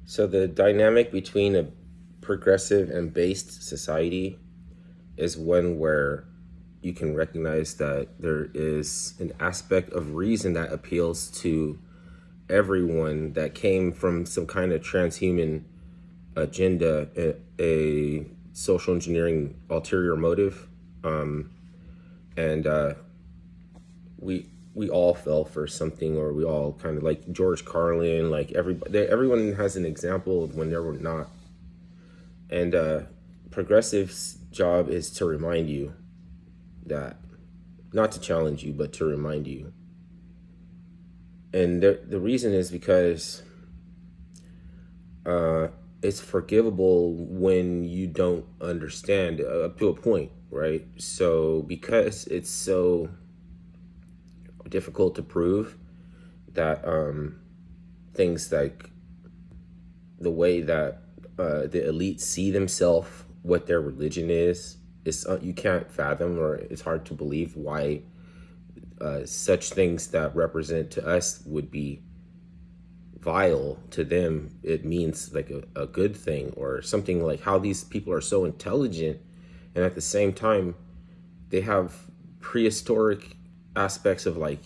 So the dynamic between a progressive and based society is one where you can recognize that there is an aspect of reason that appeals to everyone that came from some kind of transhuman agenda, a social engineering ulterior motive, and we all fell for something, or we all kind of like George Carlin, like everyone has an example of when they were not. And progressive's job is to remind you that, not to challenge you, but to remind you. And the reason is because it's forgivable when you don't understand up to a point, right? So because it's so difficult to prove that things like the way that the elite see themselves, what their religion is you can't fathom, or it's hard to believe why such things that represent to us would be vile. To them it means like a good thing, or something. Like how these people are so intelligent, and at the same time they have prehistoric aspects of like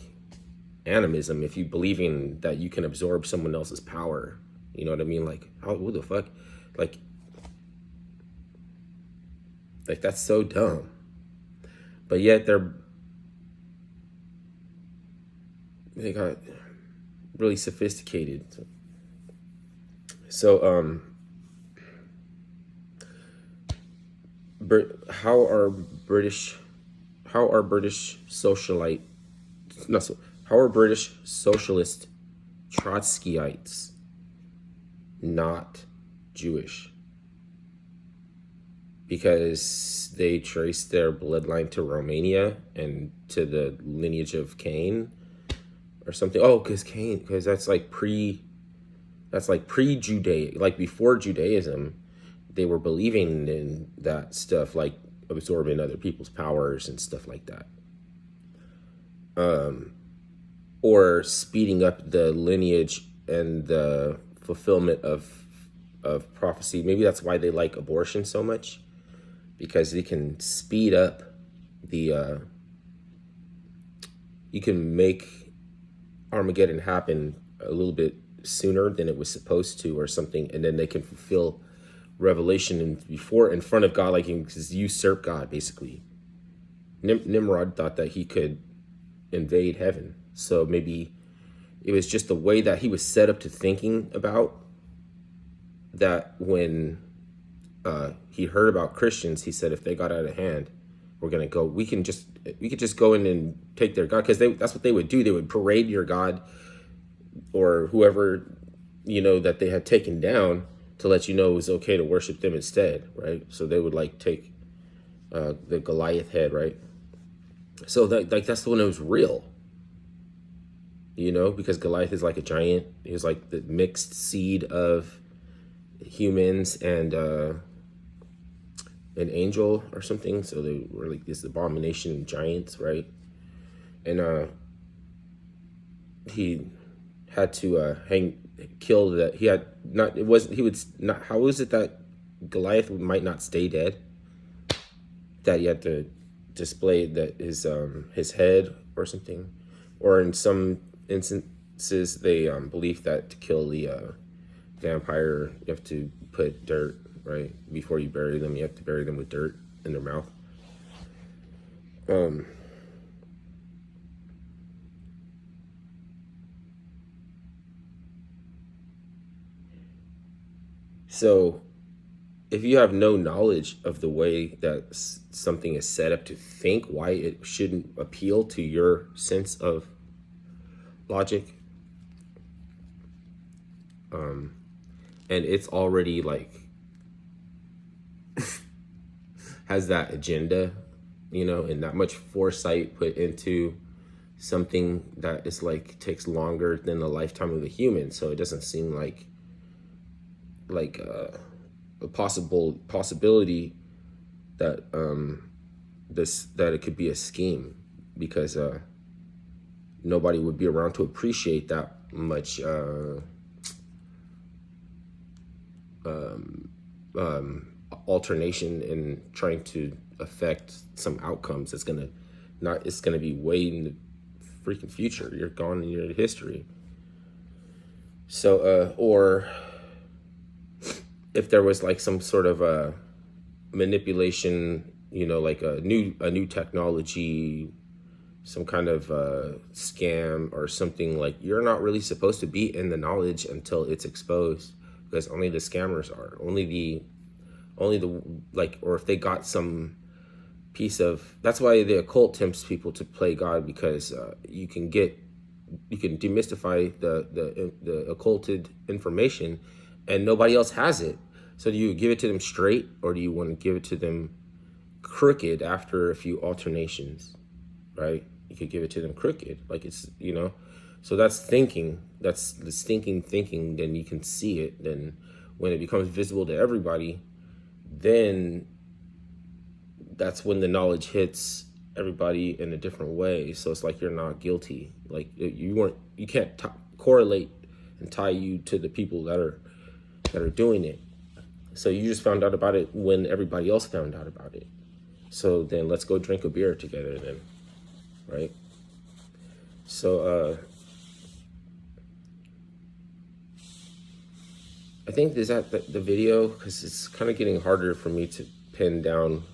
animism. If you believe in that you can absorb someone else's power, you know what I mean? Like, how, what the fuck? Like that's so dumb. But yet they got really sophisticated. So how are British socialite no so how are British socialist Trotskyites not Jewish? Because they trace their bloodline to Romania and to the lineage of Cain or something. Oh, because that's like pre-Judaic, like before Judaism, they were believing in that stuff, like absorbing other people's powers and stuff like that. Or speeding up the lineage and the fulfillment of prophecy. Maybe that's why they like abortion so much, because they can speed up the you can make Armageddon happen a little bit sooner than it was supposed to, or something, and then they can fulfill Revelation in front of God, like he can usurp God basically. Nimrod thought that he could invade heaven, so maybe it was just the way that he was set up to thinking about that. When he heard about Christians, he said, if they got out of hand, we're gonna go. We could just go in and take their God, because that's what they would do. They would parade your God, or whoever that they had taken down, to let you know it was okay to worship them instead, right? So they would like take the Goliath head, right? So that's the one that was real, because Goliath is like a giant. He was like the mixed seed of humans and an angel or something. So they were like this abomination giants, right? And he had to kill that. He had not. It wasn't. He would not. How was it that Goliath might not stay dead? That he had to display that his head or something, or in some instances they believe that to kill the vampire, you have to put dirt, right? Before you bury them, you have to bury them with dirt in their mouth. So if you have no knowledge of the way that something is set up to think, why it shouldn't appeal to your sense of logic, and it's already like has that agenda, and that much foresight put into something that is like takes longer than the lifetime of a human. So it doesn't seem like a possibility that that it could be a scheme, because nobody would be around to appreciate that much alternation and trying to affect some outcomes. It's gonna be way in the freaking future. You're gone in your history. So, or if there was like some sort of a manipulation, like a new technology, some kind of scam or something, like you're not really supposed to be in the knowledge until it's exposed, because only the scammers are, only the like, or if they got some piece of, that's why the occult tempts people to play God, because you can demystify the occulted information and nobody else has it. So do you give it to them straight, or do you want to give it to them crooked after a few alternations, right? You could give it to them crooked, like it's, so that's thinking, that's the stinking thinking. Then you can see it. Then when it becomes visible to everybody, then that's when the knowledge hits everybody in a different way. So it's like you're not guilty. Like you can't correlate and tie you to the people that are doing it. So you just found out about it when everybody else found out about it. So then let's go drink a beer together then, right? So I think is that the video, because it's kind of getting harder for me to pin down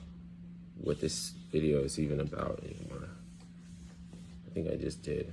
what this video is even about anymore. I think I just did.